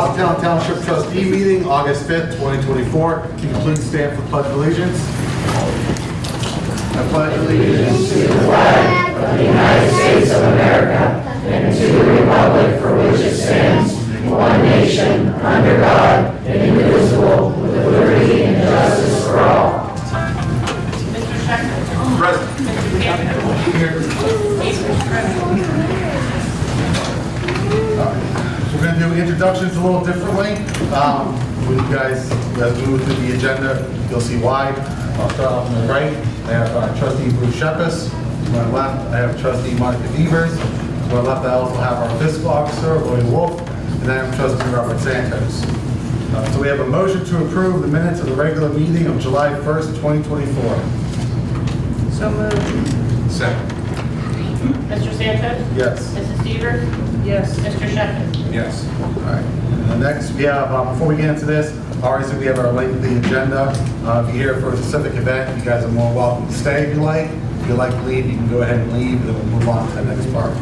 Austintown Township Trustee meeting, August 5th, 2024. Can you please stand for Pledge of Allegiance? I pledge allegiance to the flag of the United States of America and to the republic for which it stands, one nation, under God, indivisible, with liberty and justice for all. Mr. Shepherd. Present. Mr. Campbell. Here. We're going to do introductions a little differently. When you guys move through the agenda, you'll see why. I'll start off on the right. I have Trustee Bruce Shepis. To my left, I have Trustee Monica Devers. To my left, I also have our Fiscal Officer, Lloyd Wolf. And I have Trustee Robert Santos. So we have a motion to approve the minutes of the regular meeting of July 1st, 2024. So moved. Second. Mr. Santos? Yes. Mrs. Devers? Yes. Mr. Shepherd? Yes. All right. And the next, we have, before we get into this, obviously we have our lengthy agenda. If you're here for a specific event, you guys are more welcome to stay if you like. If you'd like to leave, you can go ahead and leave, and then we'll move on to the next part.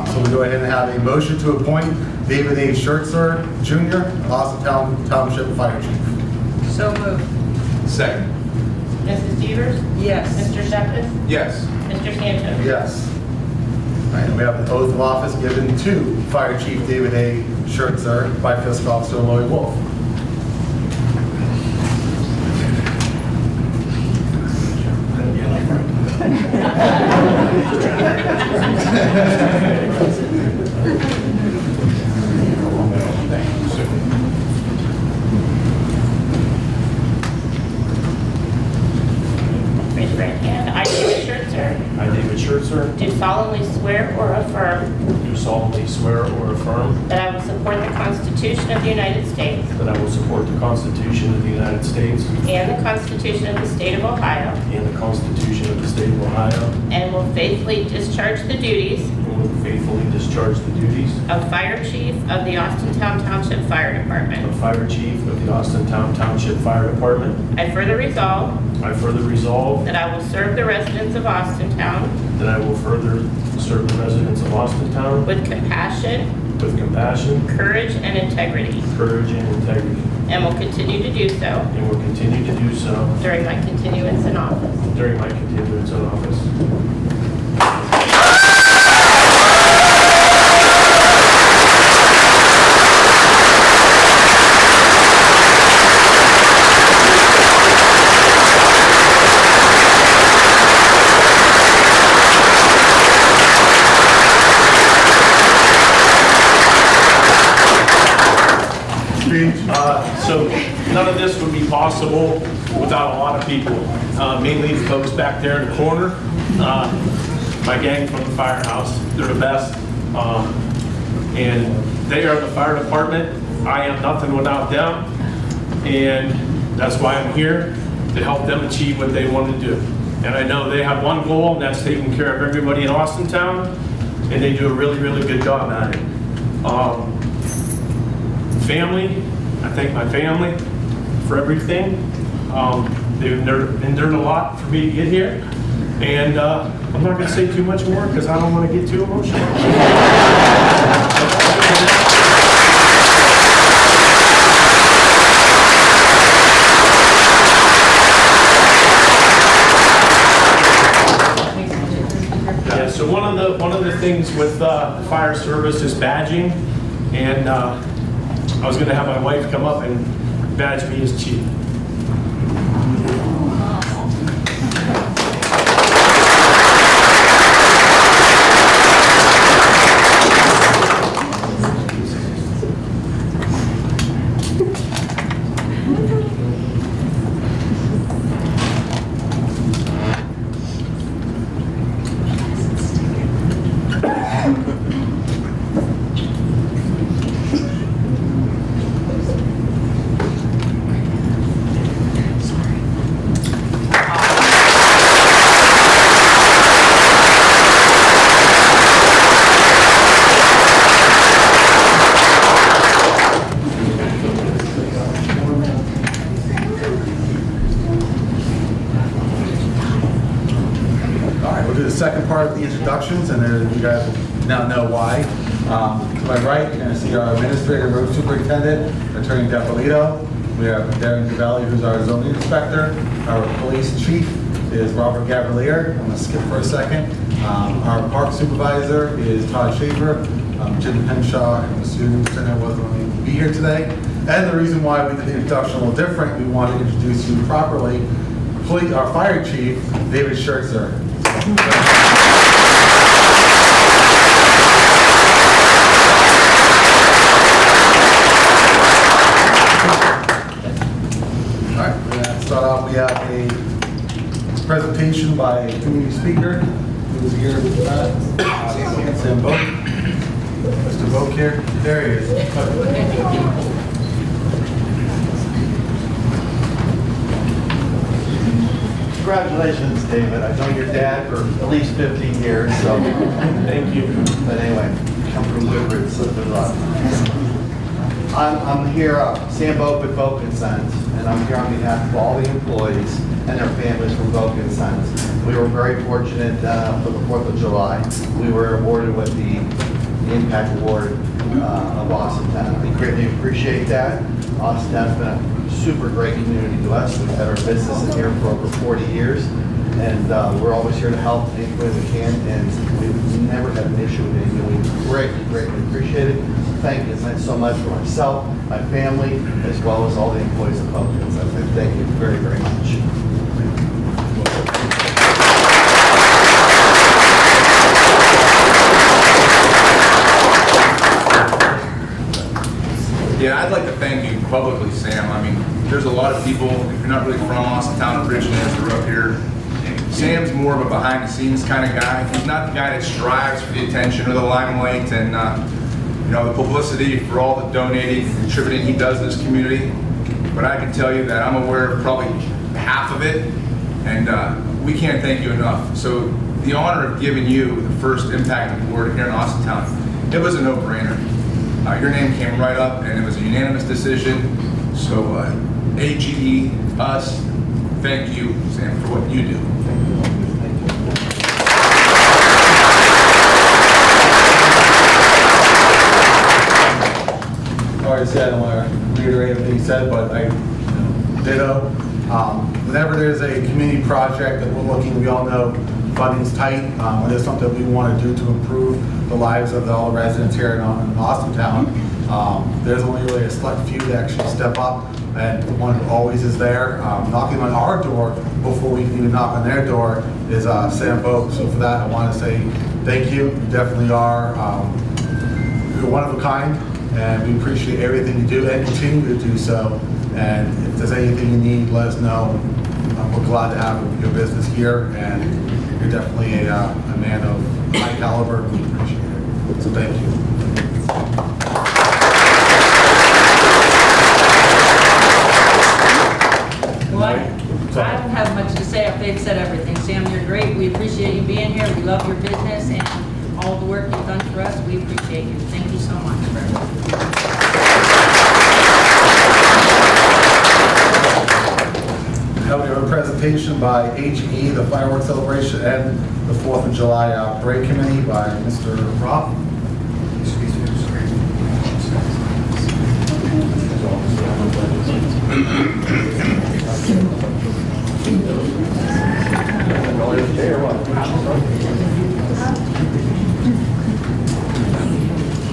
So we go ahead and have a motion to appoint David A. Schertzer, Jr., Austintown Township Fire Chief. So moved. Second. Mrs. Devers? Yes. Mr. Shepherd? Yes. Mr. Santos? Yes. All right, and we have the oath of office given to Fire Chief David A. Schertzer by Fiscal Officer Lloyd Wolf. Raise your right hand. I, David Schertzer, I, David Schertzer, do solemnly swear or affirm do solemnly swear or affirm that I will support the Constitution of the United States that I will support the Constitution of the United States and the Constitution of the State of Ohio, and the Constitution of the State of Ohio, and will faithfully discharge the duties and will faithfully discharge the duties of Fire Chief of the Austintown Township Fire Department. of Fire Chief of the Austintown Township Fire Department. I further resolve I further resolve that I will serve the residents of Austintown that I will further serve the residents of Austintown with compassion, with compassion, courage, and integrity, courage, and integrity, and will continue to do so and will continue to do so during my continuance in office. during my continuance in office. So none of this would be possible without a lot of people, mainly the folks back there in the corner. My gang from the firehouse, they're the best. And they are the fire department. I am nothing without them. And that's why I'm here, to help them achieve what they want to do. And I know they have one goal, and that's taking care of everybody in Austintown. And they do a really, really good job at it. Family, I thank my family for everything. They've endured a lot for me to get here. And I'm not going to say too much more because I don't want to get too emotional. Yeah, so one of the things with the fire service is badging, and I was going to have my wife come up and badge me as chief. All right, we'll do the second part of the introductions, and then you guys will now know why. To my right, you're going to see our Administrator, Road Superintendent, Attorney Depolito. We have Darren Cavalli, who's our zoning inspector. Our police chief is Robert Gavalier. I'm going to skip for a second. Our park supervisor is Todd Schaefer. Jim Henshaw and the superintendent wasn't able to be here today. And the reason why we did the introduction a little different, we want to introduce you properly. Our fire chief, David Schertzer. All right, we're going to start off. We have a presentation by a community speaker who's here with Sam Boak. Mr. Boak here. There he is. Congratulations, David. I've known your dad for at least 15 years, so thank you. But anyway, come from Woodbridge, so good luck. I'm here, Sam Boak with Boak & Sons, and I'm here on behalf of all the employees and their families from Boak & Sons. We were very fortunate for the 4th of July. We were awarded with the Impact Award of Austintown. We greatly appreciate that. Austintown's been a super great community to us. We've had our business in here for over 40 years, and we're always here to help any way we can, and we've never had an issue with anything. We greatly appreciate it. Thank you so much for myself, my family, as well as all the employees of Boak & Sons. Thank you very much. Yeah, I'd like to thank you publicly, Sam. I mean, there's a lot of people, if you're not really from Austintown originally, as they're up here, Sam's more of a behind-the-scenes kind of guy. He's not the guy that strives for the attention or the limelight and the publicity for all the donating and contributing he does in this community. But I can tell you that I'm aware of probably half of it, and we can't thank you enough. So the honor of giving you the first Impact Award here in Austintown, it was a no-brainer. Your name came right up, and it was a unanimous decision. So, AGE, us, thank you, Sam, for what you do. All right, I don't want to reiterate everything he said, but I ditto. Whenever there's a community project that we're looking, we all know funding's tight. When there's something we want to do to improve the lives of all the residents here in Austintown, there's only really a select few that actually step up, and the one who always is there, knocking on our door before we can even knock on their door, is Sam Boak. So for that, I want to say thank you. You definitely are. You're one of a kind, and we appreciate everything you do and continue to do so. And if there's anything you need, let us know. We're glad to have your business here, and you're definitely a man of high caliber. We appreciate it. So thank you. Well, I don't have much to say. They've said everything. Sam, you're great. We appreciate you being here. We love your business and all the work you've done for us. We appreciate you. Thank you so much. Now we have a presentation by HE, the fireworks celebration, and the 4th of July parade committee by Mr. Roth.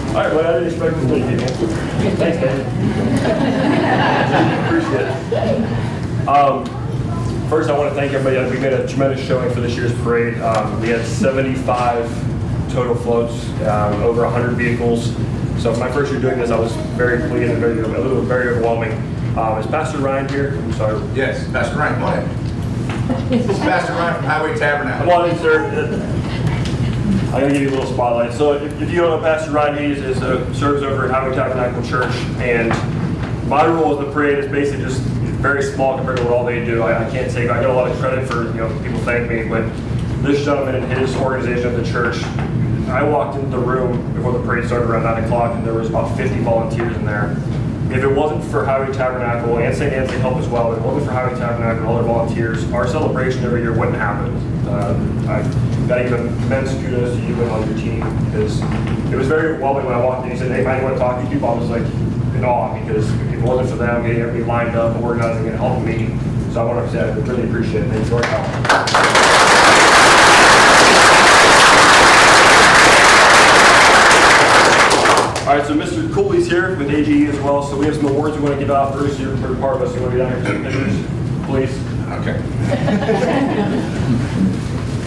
All right, well, I didn't expect to leave people. Thanks, man. Appreciate it. First, I want to thank everybody. We made a tremendous showing for this year's parade. We had 75 total floats, over 100 vehicles. So for my first year doing this, I was very pleased and very overwhelming. Is Pastor Ryan here? I'm sorry. Yes, Pastor Ryan, go ahead. This is Pastor Ryan from Highway Tabernacle. Come on in, sir. I'm going to give you a little spotlight. So if you don't know Pastor Ryan, he serves over at Highway Tabernacle Church. And my role as the parade is basically just very small compared to what all they do. I can't take, I get a lot of credit for, people thank me, but this gentleman and his organization of the church, I walked into the room before the parade started around 9 o'clock, and there was about 50 volunteers in there. If it wasn't for Highway Tabernacle and St. Anthony help as well, if it wasn't for Highway Tabernacle and all their volunteers, our celebration every year wouldn't happen. I got to give immense kudos to you and on your team, because it was very overwhelming when I walked in. He said, "Hey, man, you want to talk to you people?" I was like in awe, because if it wasn't for them getting everybody lined up, organizing, and helping me. So I want to say I really appreciate it. Thanks for your help. All right, so Mr. Cooley's here with AGE as well, so we have some awards we want to give out. Bruce, you're part of us. You want to be down here for some pictures, please? Okay.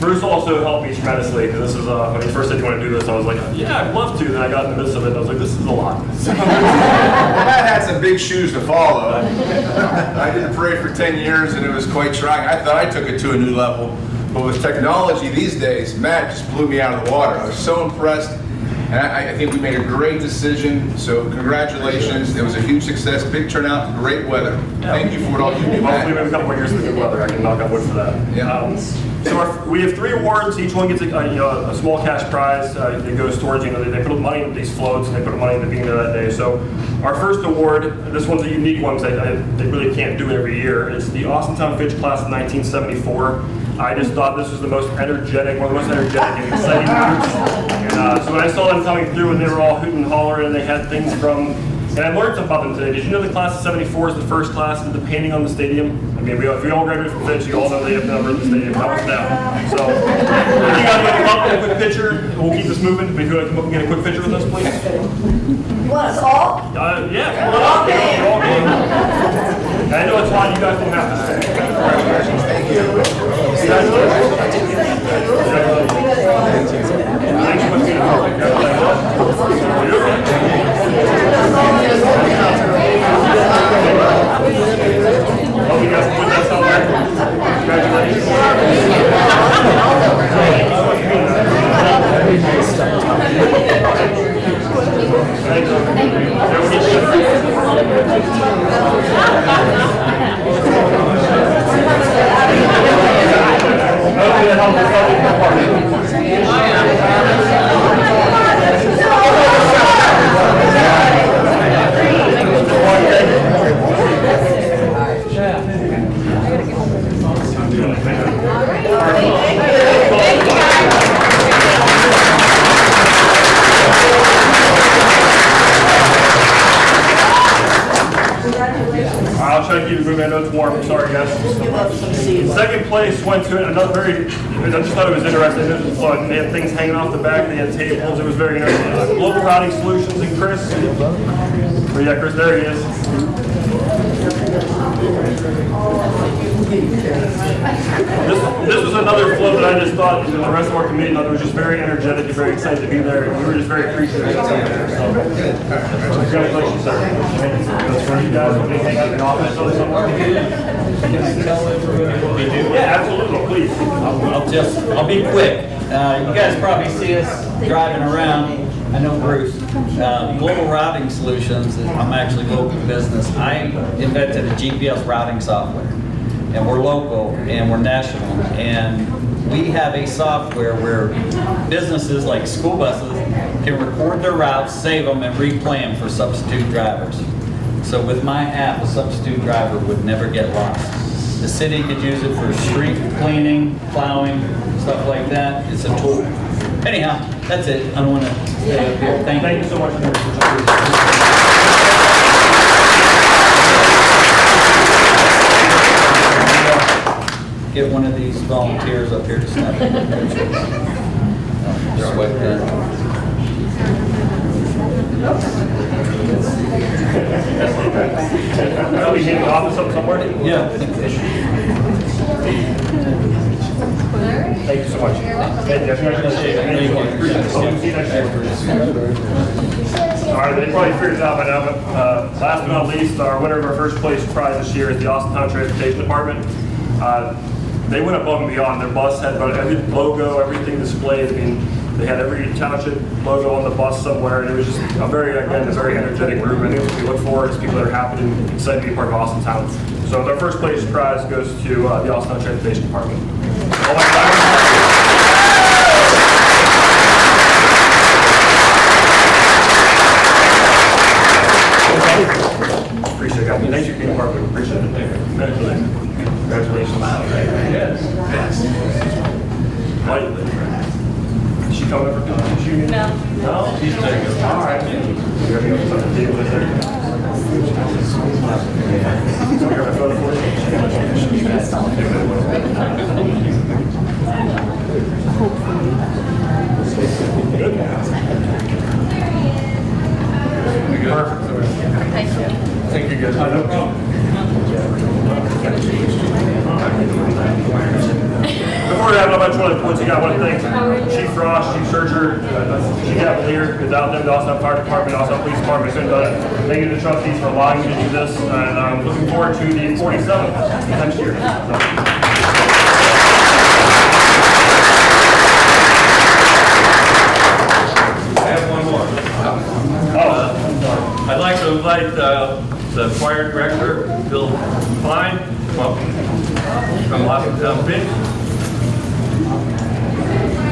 Bruce also helped me tremendously, because this is, when he first said you want to do this, I was like, yeah, I'd love to. Then I got in the midst of it, and I was like, this is a lot. Matt had some big shoes to follow. I did the parade for 10 years, and it was quite trying. I thought I took it to a new level, but with technology these days, Matt just blew me out of the water. I was so impressed. And I think we made a great decision, so congratulations. It was a huge success, big turnout, great weather. Thank you for all you do, Matt. Hopefully we have a couple more years of good weather. I can knock on wood for that. Yeah. So we have 3 awards. Each one gets a small cash prize. It goes towards, they put money in these floats, and they put money into being there that day. So our first award, this one's a unique one, because they really can't do it every year. It's the Austintown Fitch class of 1974. I just thought this was the most energetic, one of the most energetic and exciting groups. So when I saw them coming through and they were all hooting and hollering, and they had things from, and I learned something about them today. Did you know the class of 74 is the first class that did the painting on the stadium? I mean, if we all graduated from Fitch, you all know they have the number in the stadium. That was them. So if you guys want to come up and get a quick picture, we'll keep this moving. But if you want to come up and get a quick picture with us, please. You want us all? Yeah, come on up. We're all game. I know it's hot. You guys don't have to stay. Congratulations. Thank you. I'll try to keep it moving. I know it's warm. I'm sorry, guys. Second place went to another very, I just thought it was interesting. It was fun. They had things hanging off the back. They had tables. It was very interesting. Global Routing Solutions and Chris. Oh, yeah, Chris, there he is. This was another flow that I just thought, the rest of our committee thought it was just very energetic and very excited to be there. We were just very appreciative of being there. So, congratulations, sir. That's for you guys. Want to hang out in the office or somewhere? Yeah, absolutely. Please. I'll be quick. You guys probably see us driving around. I know Bruce. Global Routing Solutions, I'm actually local business. I invented a GPS routing software. And we're local and we're national. And we have a software where businesses like school buses can record their routes, save them, and replay them for substitute drivers. So with my app, a substitute driver would never get lost. The city could use it for street cleaning, plowing, stuff like that. It's a tool. Anyhow, that's it. I don't want to stay up here. Thank you so much. Get one of these volunteers up here to snap a picture. Sweat that. Are we in the office up somewhere? Yeah. Thank you so much. Thank you. All right, they probably figured it out by now, but last but not least, our winner of our first place prize this year is the Austintown Transportation Department. They went above and beyond. Their bus had about every logo, everything displayed. I mean, they had every township logo on the bus somewhere, and it was just a very energetic group. I think what we look for is people that are happy and excited to be part of Austintown. So their first place prize goes to the Austintown Transportation Department. Oh my God. No, he's taking it. All right. We're going to go to the table with there. So we got a photo for Thank you guys. No problem. Before we wrap up, I just want to, once again, I want to thank Chief Frost, Chief Searcher, Chief Cavalier. Without them, the Austintown Fire Department, Austintown Police Department, couldn't have done it. Thank you to the trustees for allowing me to do this, and I'm looking forward to the 47th next year. I have one more. I'd like to invite the choir director, Bill Klein, from Austintown Pitch.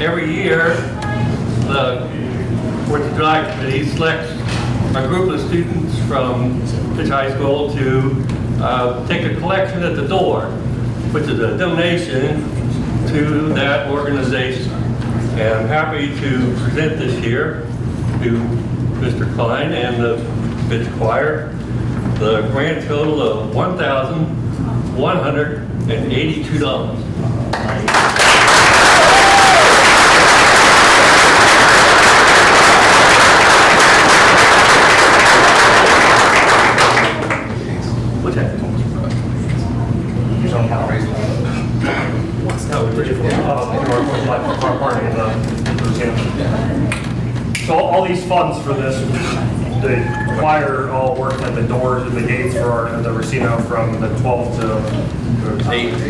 Every year, the 4th of July Committee selects a group of students from Pitch High School to take a collection at the door, which is a donation to that organization. And I'm happy to present this year to Mr. Klein and the Pitch Choir the grand total of $1,182. What's that? So all these funds for this, the choir all worked at the doors and the gates for the Racino from the 12 to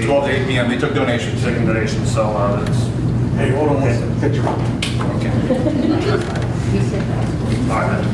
12 to 8 p.m. They took donations. Taking donations, so it's. Hey, hold on one second. Picture. Okay. All right.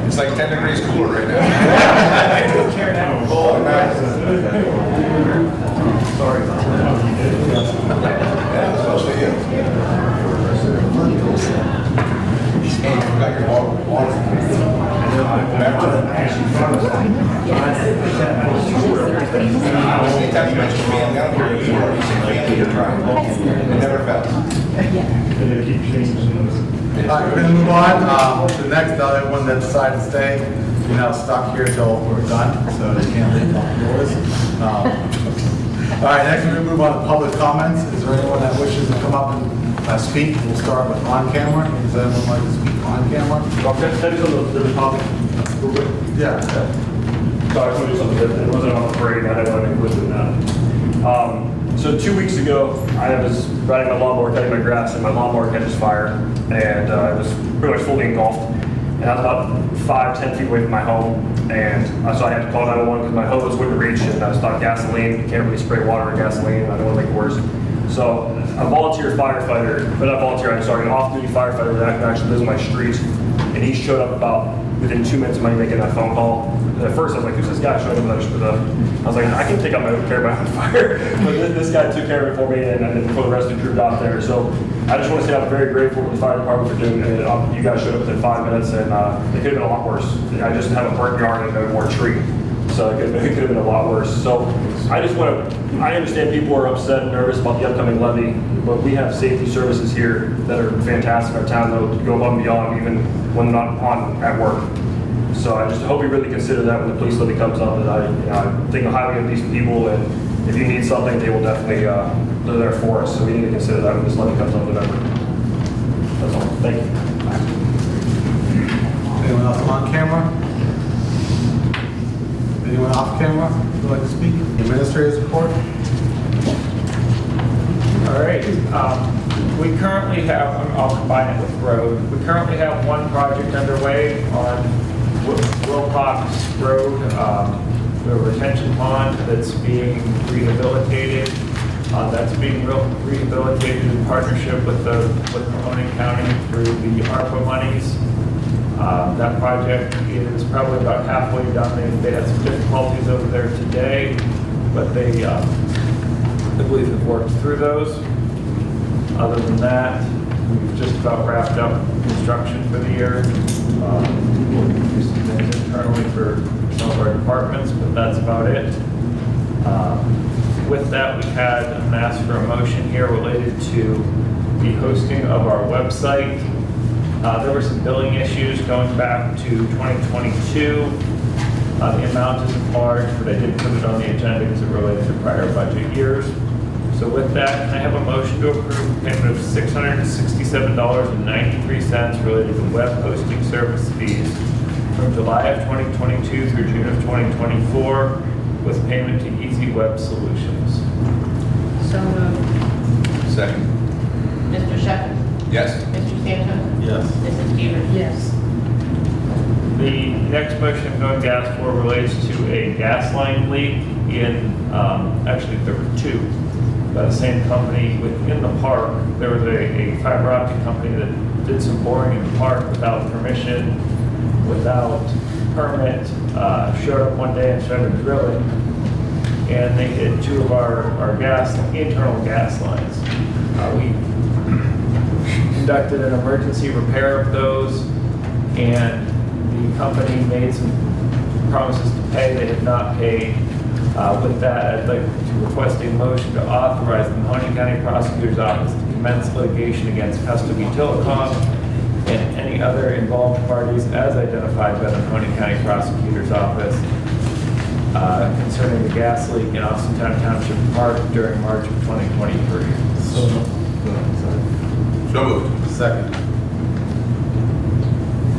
It's like 10 degrees cooler right now. Oh, nice. Sorry. Yeah, especially you. Hey, you got your water. Anytime you mention family, I don't care who you are, you say family, you're trying. It never fails. All right, we're gonna move on. The next, everyone that decided to stay, you're now stuck here till we're done, so you can't leave the doors. All right, next we're gonna move on to public comments. Is there anyone that wishes to come up and speak? We'll start with on camera. Does anyone like to speak on camera? That is a little topic. Yeah. So I just want to do something that wasn't on the parade, and I didn't want to include in that. So 2 weeks ago, I was riding my lawnmower, cutting my grass, and my lawnmower catches fire, and I was pretty much fully engulfed. And I was about 5-10 feet away from my home, and so I had to call 911 because my hose wouldn't reach, and I was thought gasoline. You can't really spray water or gasoline. I don't want to make it worse. So a volunteer firefighter, but not volunteer, I'm sorry, an off-duty firefighter that actually lives on my street, and he showed up about within 2 minutes of me making that phone call. And at first I was like, who's this guy showing up? I was like, I can take up my own care of my own fire. But this guy took care of it for me, and then for the rest of the crew out there. So I just want to say I'm very grateful to the fire department for doing it. You guys showed up within 5 minutes, and it could have been a lot worse. I just have a burnt yard and no more tree. So it could have been a lot worse. So I just want to, I understand people are upset and nervous about the upcoming levy, but we have safety services here that are fantastic in our town that go above and beyond even when not on at work. So I just hope you really consider that when the police levy comes up, that I think highly of these people, and if you need something, they will definitely, they're there for us. So we need to consider that when this levy comes up in November. That's all. Thank you. Anyone else on camera? Anyone off camera would like to speak? Administrators report? All right, we currently have, I'll combine it with road. We currently have one project underway on Wilcox Road. We have a retention pond that's being rehabilitated. That's being rehabilitated in partnership with Mahoning County through the ARPA monies. That project is probably about halfway done. They had some difficulties over there today, but they, I believe have worked through those. Other than that, we've just about wrapped up construction for the year. We'll do some things internally for some of our departments, but that's about it. With that, we had an ask for a motion here related to the hosting of our website. There were some billing issues going back to 2022. The amount isn't large, but I did put it on the agenda because it related to prior budget years. So with that, can I have a motion to approve payment of $667.93 related to web hosting service fees from July of 2022 through June of 2024 with payment to Easy Web Solutions? So moved. Second. Mr. Shepherd? Yes. Mr. Santos? Yes. Mrs. Peters? Yes. The next motion I'm going to ask for relates to a gas line leak in, actually there were two, by the same company within the park. There was a fiber optic company that did some boring in the park without permission, without permit, showed up one day and started drilling, and they hit two of our internal gas lines. We conducted an emergency repair of those, and the company made some promises to pay. They had not paid. With that, I'd like to request a motion to authorize the Mahoning County Prosecutor's Office to commence litigation against Custom Telecom and any other involved parties as identified by the Mahoning County Prosecutor's Office concerning the gas leak in Austintown Township Park during March of 2023. So moved. Second.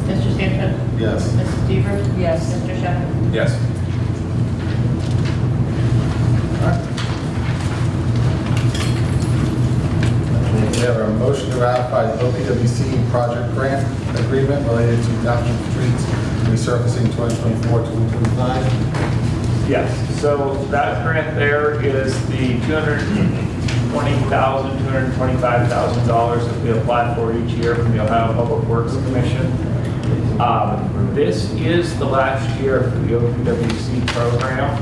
Mr. Santos? Yes. Mrs. Peters? Yes. Mr. Shepherd? Yes. We have a motion to ratify the OPWC project grant agreement related to Township Streets resurfacing 2024-2025. Yes, so that grant there is the $225,000 that we apply for each year from the Ohio Public Works Commission. This is the last year for the OPWC program.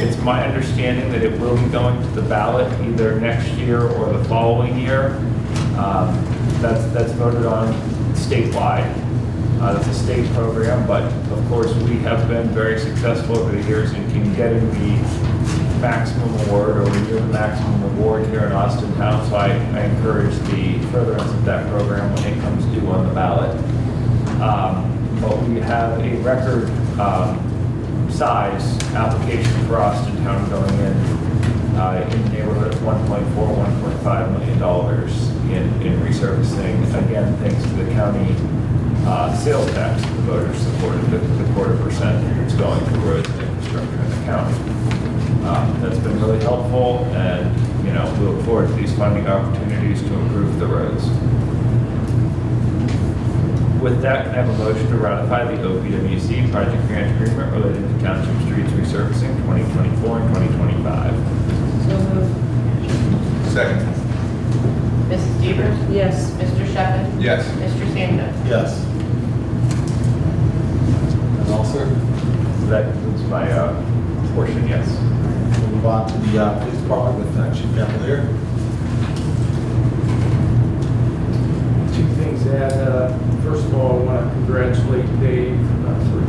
It's my understanding that it will be going to the ballot either next year or the following year. That's voted on statewide. That's a state program, but of course we have been very successful over the years in getting the maximum award or near the maximum award here in Austintown. So I encourage the furtherance of that program when it comes due on the ballot. But we have a record size application for Austintown going in the neighborhood of $1.4–1.5 million in resurfacing. Again, thanks to the county sales tax that the voters supported, the 0.25% that's going to roads and infrastructure in the county. That's been really helpful, and we look forward to these funding opportunities to improve the roads. With that, can I have a motion to ratify the OPWC project grant agreement related to Township Streets resurfacing 2024 and 2025? So moved. Second. Mrs. Peters? Yes. Mr. Shepherd? Yes. Mr. Santos? Yes. And all, sir? So that concludes my portion, yes. We'll move on to the police department with Chief Cavalier. Two things to add. First of all, I want to congratulate Dave for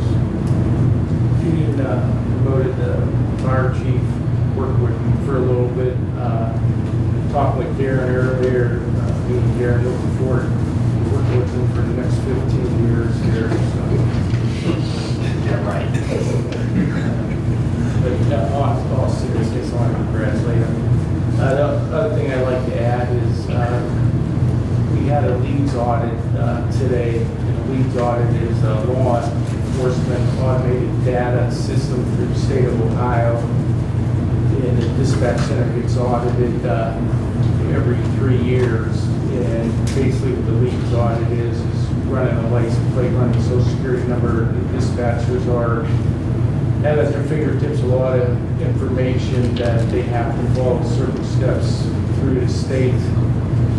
being promoted to fire chief. Worked with him for a little bit. Talked with Darren earlier. Me and Darren looking forward to working with him for the next 15 years here. So is a law enforcement automated data system through the state of Ohio. And the dispatch center gets audited every 3 years. And basically what the leads audit is running a license plate, running a social security number. The dispatchers have at their fingertips a lot of information that they have to follow certain steps through the state,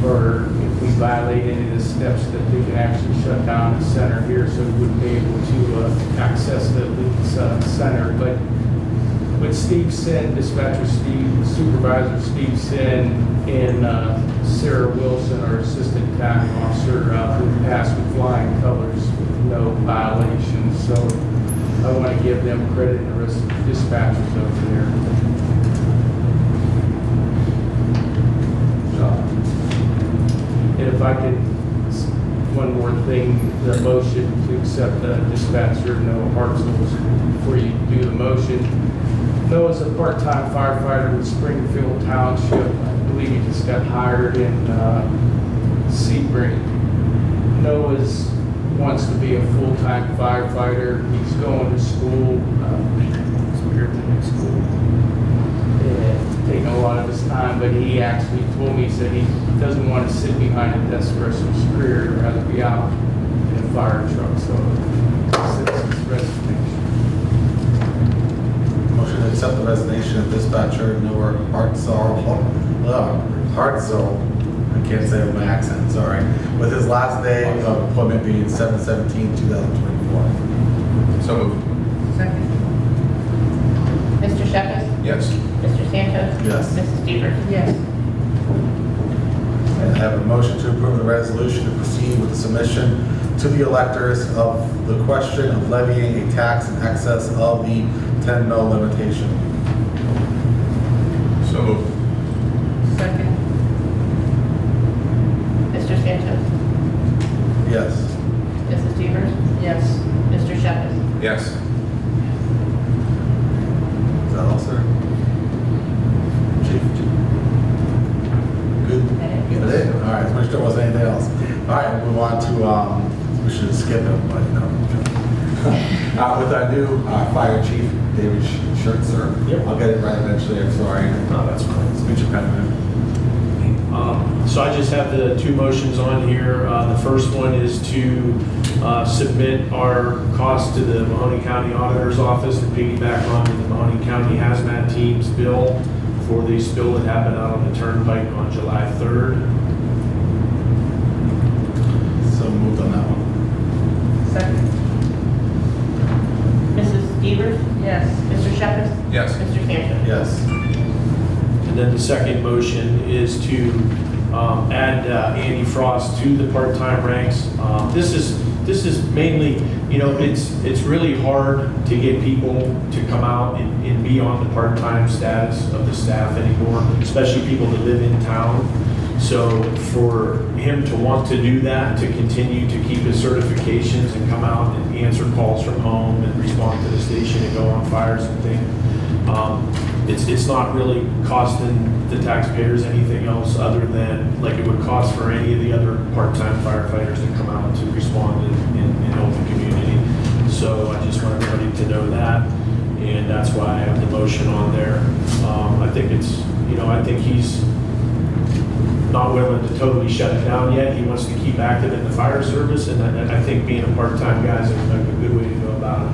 or if we violate any of the steps, that they can actually shut down the center here, so we wouldn't be able to access the center. But with Steve Sin, dispatcher Steve, supervisor Steve Sin, and Sarah Wilson, our assistant county officer, who passed with flying colors with no violations. So I want to give them credit and the rest of the dispatchers over there. And if I could, one more thing, the motion to accept the dispatcher, Noah Hartzell, before you do the motion. Noah's a part-time firefighter with Springfield Township. I believe he just got hired in Sebring. Noah's wants to be a full-time firefighter. He's going to school, Spirited School, and taking a lot of his time, but he actually told me, he said he doesn't want to sit behind a desk the rest of his career. He'd rather be out in a fire truck, so that's his resignation. Motion to accept the resignation of dispatcher Noah Hartzell, I can't say it with my accent, sorry, with his last day of employment being 7/17/2024. So moved. Second. Mr. Shepherd? Yes. Mr. Santos? Yes. Mrs. Stevens? Yes. And I have a motion to approve the resolution to proceed with the submission to the electors of the question of levying a tax in excess of the 10 mil limitation. So moved. Second. Mr. Santos? Yes. Mrs. Stevens? Yes. Mr. Shepherd? Yes. Is that all, sir? Chief? Good? That it? All right, make sure there wasn't anything else. All right, we'll move on to, we should skip him, but no. With our new fire chief, David Shirt, sir. Yep. I'll get it right eventually, I'm sorry. No, that's fine. Speech accompaniment. So I just have the two motions on here. The first one is to submit our cost to the Mahoney County Auditor's Office to piggyback on the Mahoney County Hazmat Team's bill for the spill that happened out on the turnpike on July 3rd. So moved on that one. Second. Mrs. Stevens? Yes. Mr. Shepherd? Yes. Mr. Santos? Yes. And then the second motion is to add Andy Frost to the part-time ranks. This is mainly, you know, it's really hard to get people to come out and be on the part-time status of the staff anymore, especially people that live in town. So for him to want to do that, to continue to keep his certifications and come out and answer calls from home and respond to the station and go on fires and things, it's not really costing the taxpayers anything else other than like it would cost for any of the other part-time firefighters to come out to respond in open community. So I just want everybody to know that, and that's why I have the motion on there. I think it's, you know, I think he's not willing to totally shut it down yet. He wants to keep active in the fire service, and I think being a part-time guy is a good way to go about it.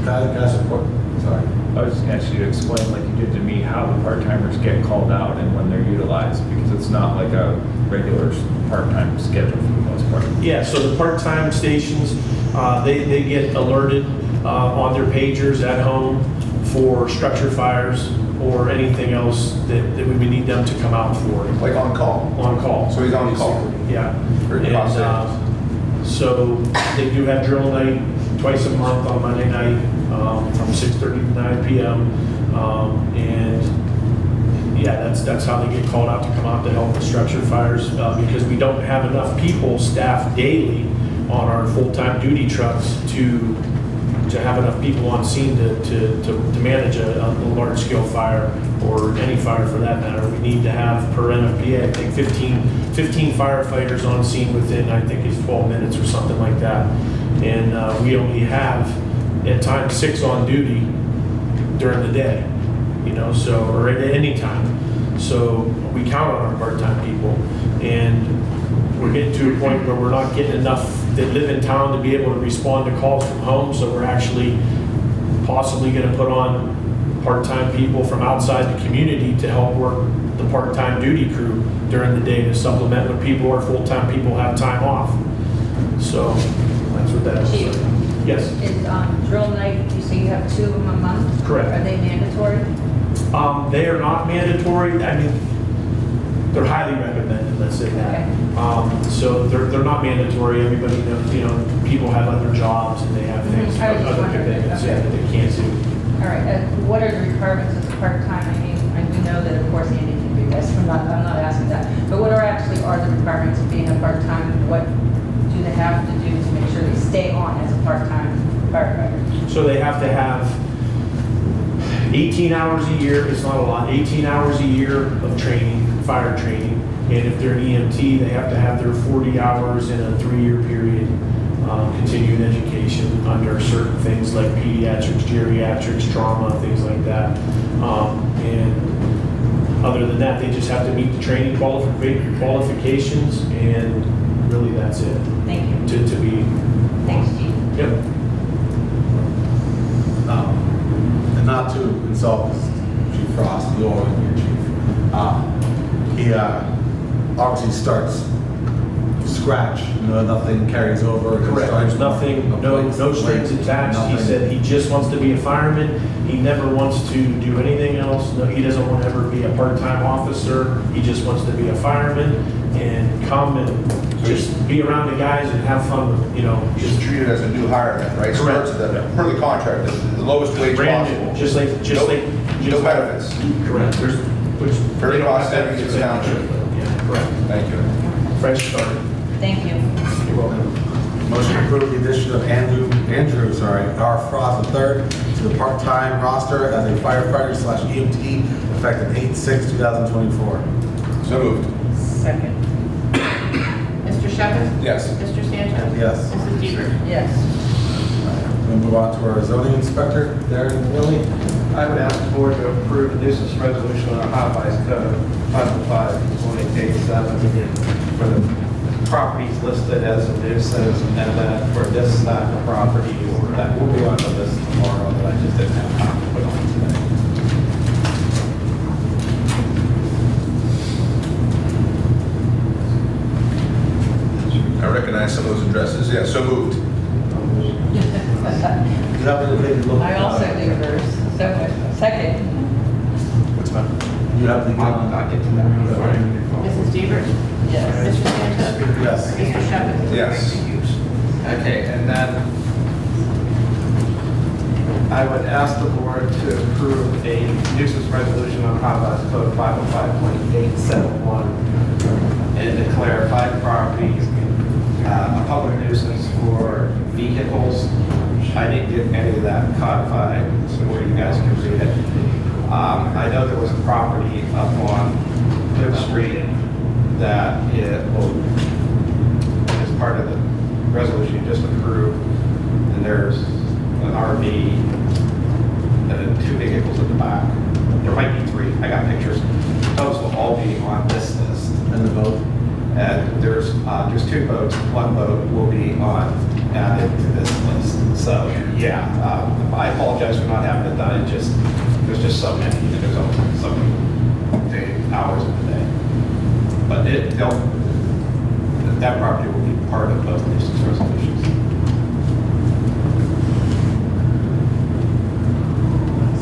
Can I support? Sorry. I was just asking you to explain, like you did to me, how the part-timers get called out and when they're utilized, because it's not like a regular part-time schedule for the most part. Yeah, so the part-time stations, they get alerted on their pagers at home for structure fires or anything else that we would need them to come out for. Like on call. On call. So he's on call. Yeah. Very cost savings. So they do have drill night twice a month on Monday night from 6:30 to 9 p.m. And yeah, that's how they get called out to come out to help with structure fires because we don't have enough people staffed daily on our full-time duty trucks to have enough people on scene to manage a large-scale fire or any fire for that matter. We need to have per NFPA, I think 15 firefighters on scene within, I think it's 12 minutes or something like that. And we only have, at times, 6 on duty during the day, so, or at any time. So we count on our part-time people, and we're getting to a point where we're not getting enough that live in town to be able to respond to calls from home, so we're actually possibly gonna put on part-time people from outside the community to help work the part-time duty crew during the day to supplement when people or full-time people have time off. So that's what that is. Chief. Yes. Is drill night, you say you have 2 of them a month? Correct. Are they mandatory? They are not mandatory. I mean, they're highly recommended, let's say that. So they're not mandatory. Everybody knows, people have other jobs and they have things, I was just other wondering, commitments okay. that they can't do. All right, what are the requirements as a part-time? I mean, we know that of course Andy can do this, I'm not asking that. But what are the requirements of being a part-time? What do they have to do to make sure they stay on as a part-time firefighter? So they have to have 18 hours a year, it's not a lot, 18 hours a year of training, fire training. And if they're an EMT, they have to have their 40 hours in a 3-year period, continuing education under certain things like pediatrics, geriatrics, trauma, things like that. And other than that, they just have to meet the training qualifications, and really that's it. Thank you. To be. Thanks, Chief. Yep. And not to insult Chief Frost, you're your chief. He obviously starts from scratch, nothing carries over. Correct. There's nothing, no strings attached. He said he just wants to be a fireman. He never wants to do anything else. No, he doesn't want to ever be a part-time officer. He just wants to be a fireman and come and just be around the guys and have fun with, He's treated as a new hire then, right? Correct. Starts at per the contract, the lowest wage brand possible. new, just like. No benefits. Correct. Very they don't cost have savings to benefits the in township. Yeah, correct. Thank you. Fresh start. Thank you. You're welcome. Motion to approve the addition of Andrew R. Frost III to the part-time roster as a firefighter/EMT effective 8/6/2024. So moved. Second. Mr. Shepherd? Yes. Mr. Sanchez? Yes. Mrs. Deaver? Yes. We'll move on to our zoning inspector, Darren Willie. I would ask the board to approve the nuisance resolution on Ohio Revised Code 505-2887 for the properties listed as a nuisance, and then for this type of property that will be on the list tomorrow that I just didn't have time to put on today. I recognize some of those addresses. Yeah, so moved. I also do hers. So, second. What's that? You have the. I'll get to that. Mrs. Deaver? Yes. Mr. Sanchez? Yes. Mr. Shepherd? Yes. Okay, and then I would ask the board to approve a nuisance resolution on Ohio Code 505.871 and declare 5 properties a public nuisance for vehicles. I didn't get any of that codified, so where you guys can read it. I know there was a property up on Cliff Street that it will, as part of the resolution you just approved, and there's an RV and 2 vehicles at the back. There might be 3, I got pictures. Those will all be on this list. And the vote. And there's 2 boats, 1 boat will be added to this list. So, yeah, I apologize for not having it done. There's just so many, there's only so many hours in the day. But that property will be part of both nuisance resolutions.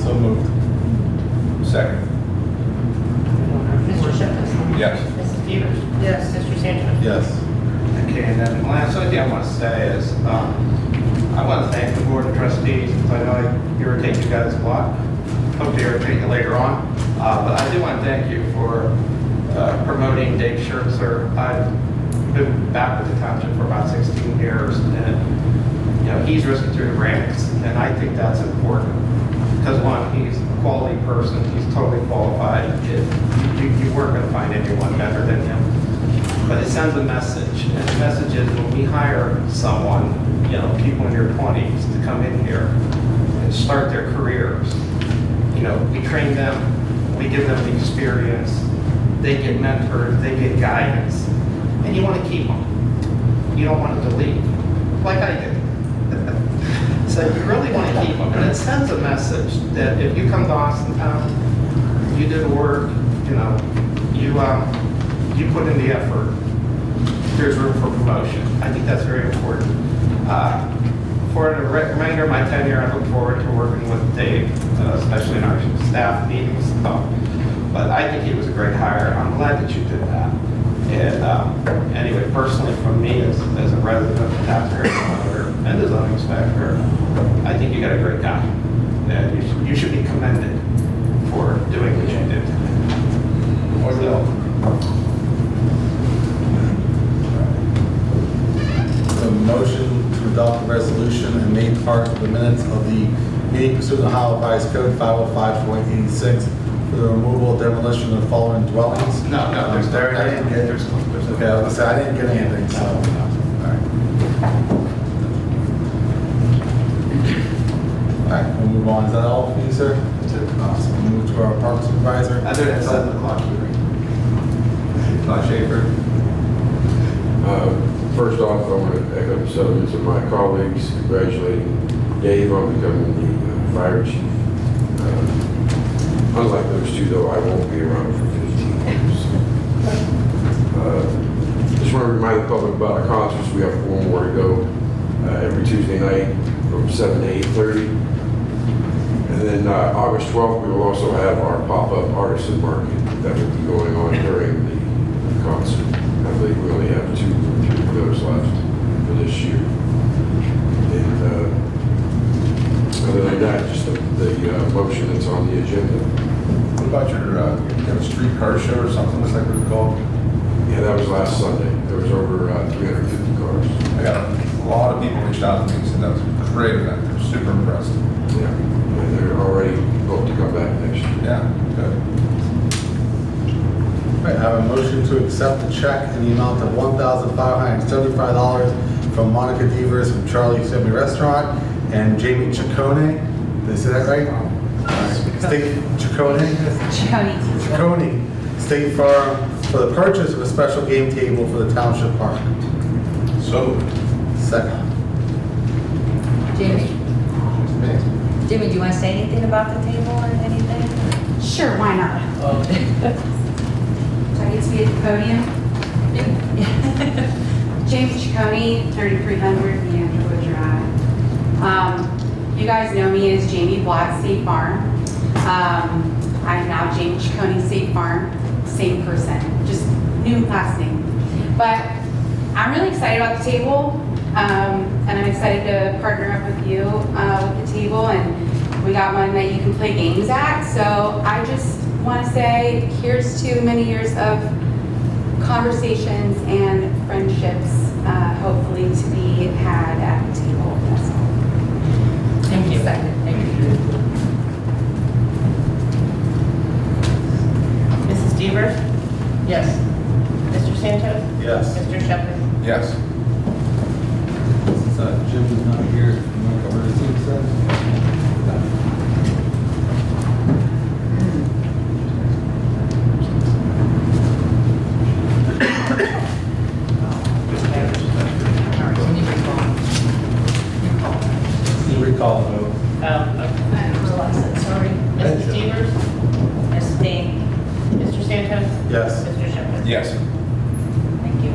So moved. Second. Mr. Shepherd? Yes. Mrs. Deaver? Yes. Mr. Sanchez? Yes. Okay, and then the last thing I want to say is, I want to thank the board of trustees, because I know I irritate you guys a lot. Hope to irritate you later on. But I do want to thank you for promoting Dave Schertzer. I've been back with the township for about 16 years, and he's risen through the ranks, and I think that's important. Because 1, he's a quality person, he's totally qualified. You weren't going to find anyone better than him. But it sends a message, and the message is when we hire someone, people in their 20s to come in here and start their careers. We train them, we give them the experience, they get mentored, they get guidance, and you want to keep them. You don't want them to leave, like I did. So you really want to keep them, and it sends a message that if you come to Austintown, you do the work, you put in the effort, there's room for promotion. I think that's very important. For the remainder of my tenure, I look forward to working with Dave, especially in our staff meetings. But I think he was a great hire. I'm glad that you did that. And anyway, personally, from me as a resident, taxpayer, and a zoning inspector, I think you got a great guy. And you should be commended for doing what you did. A motion to adopt the resolution and make part of the minutes of the meeting pursuant to Ohio Revised Code 505.86 for the removal, demolition of the following dwellings. No, there's Okay, I didn't get. Okay, I was gonna say I didn't get anything. So, all right. All right, we'll move on. Is that all for you, sir? That's it. Awesome. We'll move to our park supervisor. Other than 7 o'clock hearing. Schaefer. First off, I want to echo the sentiments of my colleagues congratulating Dave on becoming the fire chief. Unlike those two, though, I won't be around for 15 years. Just want to remind the public about our concerts. We have 4 more to go every Tuesday night from 7 to 8:30. And then August 12th, we will also have our pop-up artisan market that will be going on during the concert. I believe we only have 2 or 3 of those left for this year. And other than that, just the motion that's on the agenda. What about your street car show or something, looks like it was called? Yeah, that was last Sunday. There was over 350 cars. I got a lot of people reached out to me and said that was a great event. They're super impressed. Yeah, and they're already booked to come back next year. Yeah, good. All right, I have a motion to accept the check in the amount of $1,575 from Monica Devers from Charlie Semi Restaurant and Jamie Ciccone. Did I say that right? State Ciccone? Ciccone, State Farm, for the purchase of a special game table for the township park. So, Second. Jamie, do you want to say anything about the table or anything? Sure, why not? Do I get to be at the podium? James Ciccone, 3300 Neanderwood Drive. You guys know me as Jamie Blatt State Farm. I'm now James Ciccone State Farm, same person, just new last name. But I'm really excited about the table, and I'm excited to partner up with you with the table, and we got one that you can play games at. So I just want to say here's to many years of conversations and friendships, hopefully to be had at the table. That's all. Thank you. Thank you. Mrs. Devers? Yes. Mr. Santos? Yes. Mr. Shepherd? yes. Since Jim is not here, you want to cover the team, sir? Recall vote. I realize that, sorry. Mrs. Devers? Abstain. Mr. Santos? Yes. Mr. Shepherd? Yes. Thank you.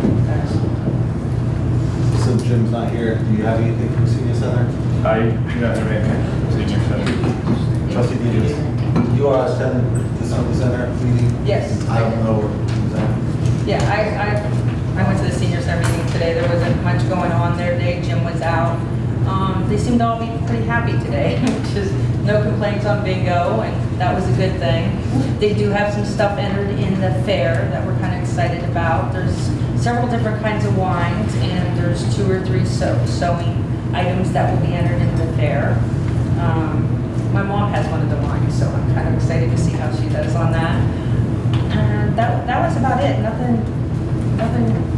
Since Jim's not here, do you have anything from senior center? I do not have anything. Trustee Peters, you are attending the senior center meeting? Yes. I don't know who's that. Yeah, I went to the senior center meeting today. There wasn't much going on there today. Jim was out. They seemed to all be pretty happy today, which is no complaints on bingo, and that was a good thing. They do have some stuff entered in the fair that we're kind of excited about. There's several different kinds of wines, and there's 2 or 3 sewing items that will be entered in the fair. My mom has one of the wines, so I'm kind of excited to see how she does on that. And that was about it. Nothing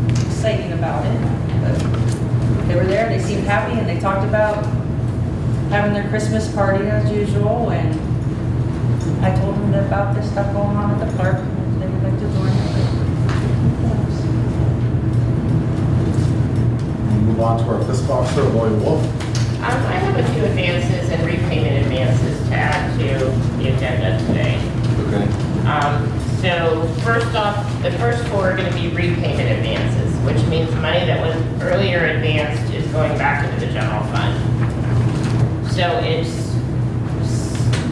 exciting about it. But they were there. They seemed happy, and they talked about having their Christmas party as usual, and I told them about this stuff going on at the park, and they would like to join it. We'll move on to our fiscal officer, Lori Wolf. I have a few advances and repayment advances to add to the agenda today. Okay. So first off, the first four are going to be repayment advances, which means money that was earlier advanced is going back into the general fund. So it's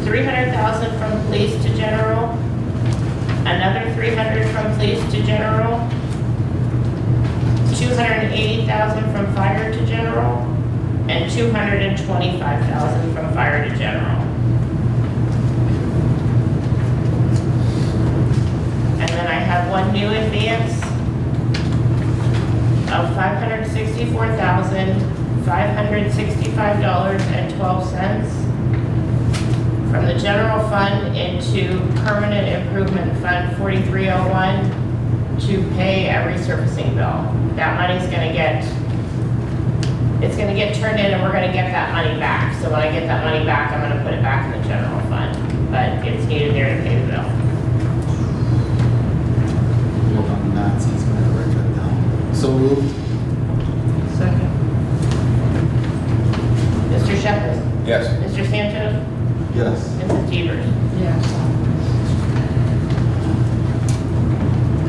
$300,000 from police to general, another $300,000 from police to general, $280,000 from fire to general, and $225,000 from fire to general. And then I have one new advance of $564,565.12 from the general fund into permanent improvement fund 4301 to pay a resurfacing bill. That money's gonna get, it's gonna get turned in and we're gonna get that money back. So when I get that money back, I'm gonna put it back in the general fund, but it's needed there to pay the bill. Hold on that, so he's gonna write that down. So moved. Second. Mr. Shepherd? Yes. Mr. Santos? Yes. Mrs. Devers? Yes.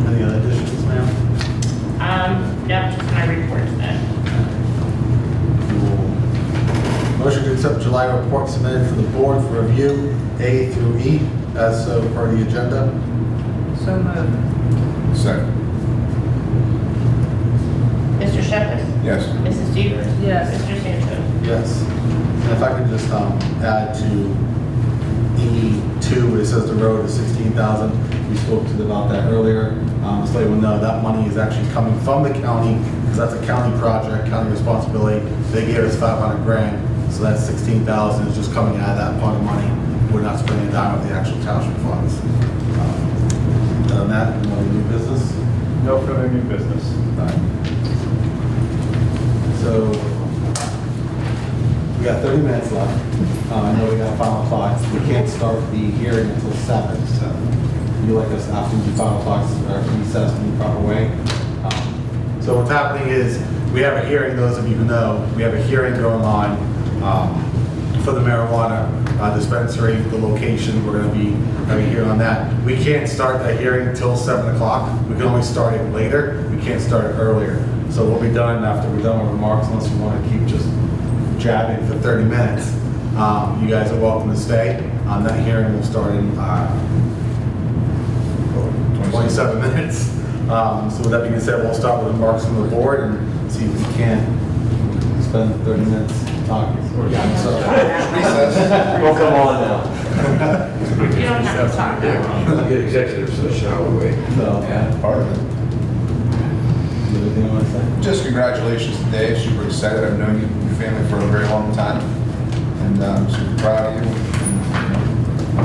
Any other additions, ma'am? No, just my report today. Motion to accept July report submitted for the board for review, A through E, as so per the agenda. So moved. Second. Mr. Shepherd? Yes. Mrs. Devers? Yes. Mr. Santos? Yes. And if I could just add to E2, it says the road is 16,000. We spoke to about that earlier. So you will know that money is actually coming from the county because that's a county project, county responsibility. They gave us 500 grand, so that 16,000 is just coming out of that pot of money. We're not spending it down with the actual township funds. Other than that, any other new business? No further new business. All right. So we got 30 minutes left. I know we got final thoughts. We can't start the hearing until 7, so you like us after the final thoughts are recessed in the proper way. So what's happening is we have a hearing, those of you who know, we have a hearing going on for the marijuana dispensary, the location. We're going to be having a hearing on that. We can't start that hearing until 7 o'clock. We can only start it later. We can't start it earlier. So we'll be done after we're done with remarks, unless you want to keep just jabbing for 30 minutes. You guys are welcome to stay. That hearing will start in 27 minutes. So with that being said, we'll start with remarks from the board and see if we can spend 30 minutes talking. Recess. Well, come on now. You don't have to talk that long. I'll get executive session out of the way. So, Part of it. anything you want to say? Just congratulations to Dave. Super excited. I've known you and your family for a very long time. And I'm super proud of you.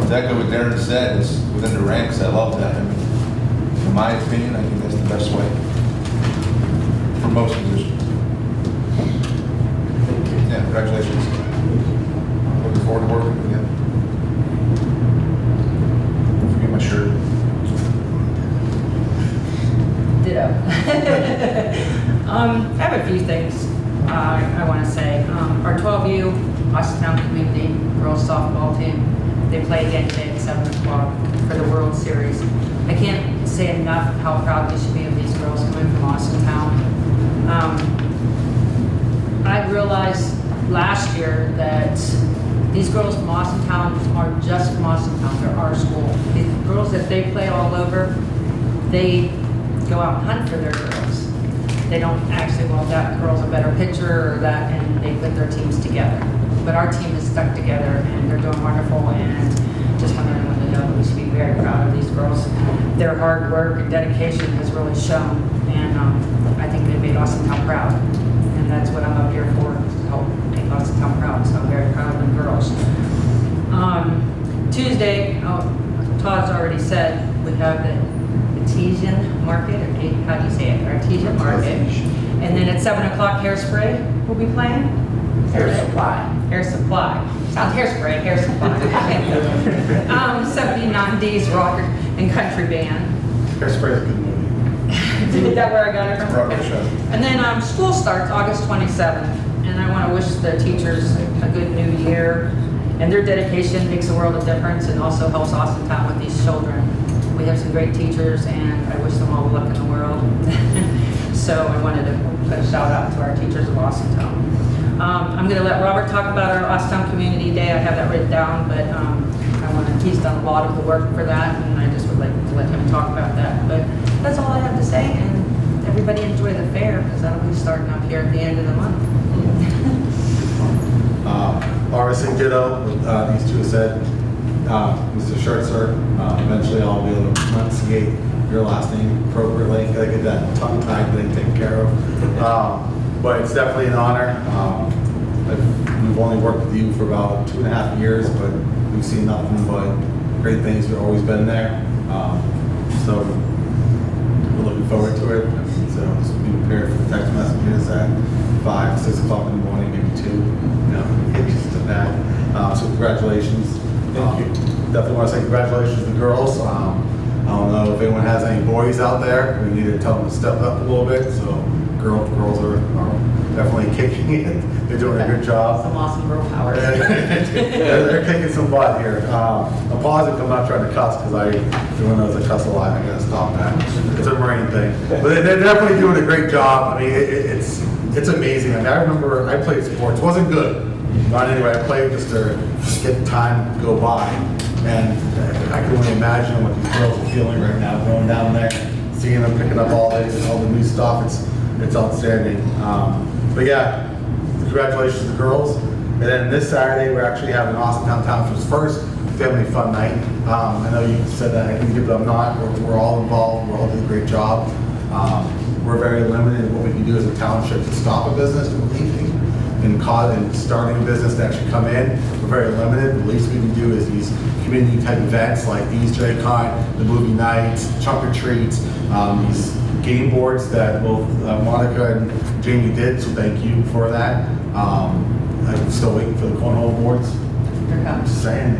To echo what Darren said, is within the ranks. I love that. And in my opinion, I think that's the best way for most positions. Yeah, congratulations. Looking forward to working with you. Don't forget my shirt. Ditto. I have a few things I want to say. Our 12U Austintown Community Girls Softball Team, they play again today at 7 o'clock for the World Series. I can't say enough how proud we should be of these girls coming from Austintown. I realized last year that these girls from Austintown are just from Austintown. They're our school. The girls that they play all over, they go out and hunt for their girls. They don't actually, well, that girl's a better pitcher or that, and they put their teams together. But our team is stuck together and they're doing wonderful, and just want everyone to know that we should be very proud of these girls. Their hard work and dedication has really shown, and I think they made Austintown proud. And that's what I'm up here for, to help make Austintown proud, so I'm very proud of the girls. Tuesday, Todd's already said, we have the Artesian Market, or how do you say it? Artesian Market. And then at 7 o'clock, hairspray. will be playing? Air supply. Air Supply. Sounds hairspray, Air Supply. 79D's rock and country band. Hairspray is a good movie. Is that where I got it from? Rock show. And then school starts August 27th, and I want to wish the teachers a good new year. And their dedication makes a world of difference and also helps Austintown with these children. We have some great teachers, and I wish them all the luck in the world. So I wanted to put a shout out to our teachers of Austintown. I'm going to let Robert talk about our Austintown Community Day. I have that written down, but he's done a lot of the work for that, and I just would like to let him talk about that. But that's all I have to say, and everybody enjoy the fair, because that'll be starting up here at the end of the month. Obviously, ditto, these two said, Mr. Schertzer, eventually I'll be able to pronunciate your last name appropriately. Gotta get that tongue-tied thing taken care of. But it's definitely an honor. We've only worked with you for about 2.5 years, but we've seen nothing but great things. You've always been there. So we're looking forward to it. So just be prepared for the text messages at 5, 6 o'clock in the morning, maybe 2. Get used to that. So congratulations. Thank you. Definitely want to say congratulations to the girls. I don't know if anyone has any boys out there. We need to tell them to step up a little bit. So girls are definitely kicking it. They're doing a good job. Some awesome girl power. They're kicking some butt here. I'm positive I'm not trying to cuss because everyone knows I cuss a lot. I gotta stop that. It's a Marine thing. But they're definitely doing a great job. I mean, it's amazing. I mean, I remember I played sports. It wasn't good. Not anyway. I played just to get time to go by. And I can only imagine what these girls are feeling right now, going down there, seeing them picking up all the new stuff. It's outstanding. But yeah, congratulations to the girls. And then this Saturday, we're actually having Austintown Township's first family fun night. I know you said that, but I'm not. We're all involved. We're all doing a great job. We're very limited in what we can do as a township to stop a business from leaving and starting a business to actually come in. We're very limited. The least we can do is these community type events like the Easter egg hunt, the movie nights, trunk or treats, these game boards that both Monica and Jamie did, so thank you for that. I'm still waiting for the cornhole boards. I'm just saying,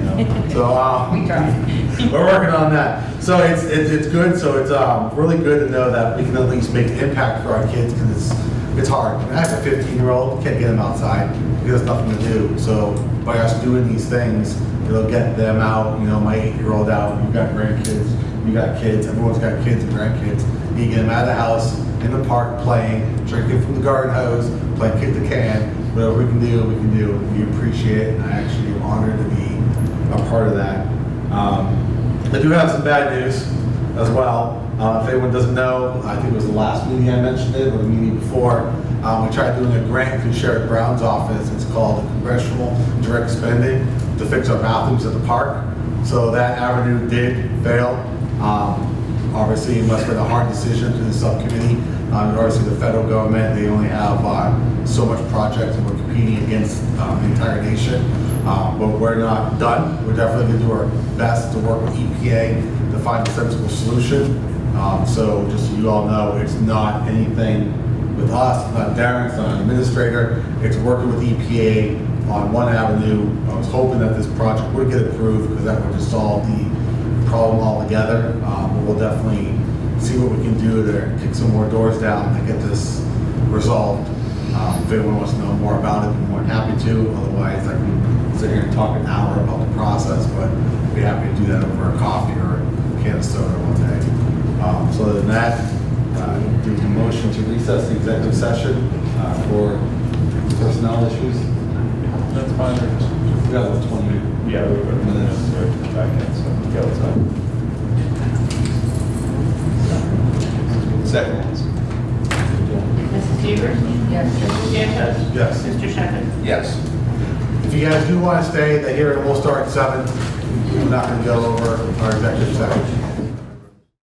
So We tried. we're working on that. So it's good. So it's really good to know that we can at least make an impact for our kids because it's hard. I have a 15-year-old, can't get him outside. He has nothing to do. So by us doing these things, it'll get them out. My 8-year-old out. You've got grandkids. You got kids. Everyone's got kids and grandkids. You get them out of the house, in the park, playing, drinking from the garden hose, playing kick the can. Whatever we can do, we can do. We appreciate it. And I actually am honored to be a part of that. I do have some bad news as well. If anyone doesn't know, I think it was the last meeting I mentioned it, or the meeting before. We tried doing a grant through Sheriff Brown's office. It's called the Congressional Direct Spending to fix our bathrooms at the park. So that avenue did fail. Obviously, it must have been a hard decision to the subcommittee. Obviously, the federal government, they only have so much projects, and we're competing against the entire nation. But we're not done. We're definitely going to do our best to work with EPA to find a sensible solution. So just so you all know, it's not anything with us, it's not Darren, it's not an administrator. It's working with EPA on one avenue. I was hoping that this project would get approved because that would just solve the problem altogether. But we'll definitely see what we can do to kick some more doors down to get this resolved. If anyone wants to know more about it, I'm more than happy to. Otherwise, I can sit here and talk an hour about the process, but I'd be happy to do that over a coffee or a can of soda one day. So other than that, there's a motion to recess the executive session for personnel issues. That's fine. We got about 20 minutes. Yeah, we've got minutes to go back in, so go outside. Second. Mrs. Seaver? Yes. Mr. Santos? Yes. Mr. Shepherd? Yes. If you guys do want to stay, the hearing will start at 7. We're not going to go over our executive session.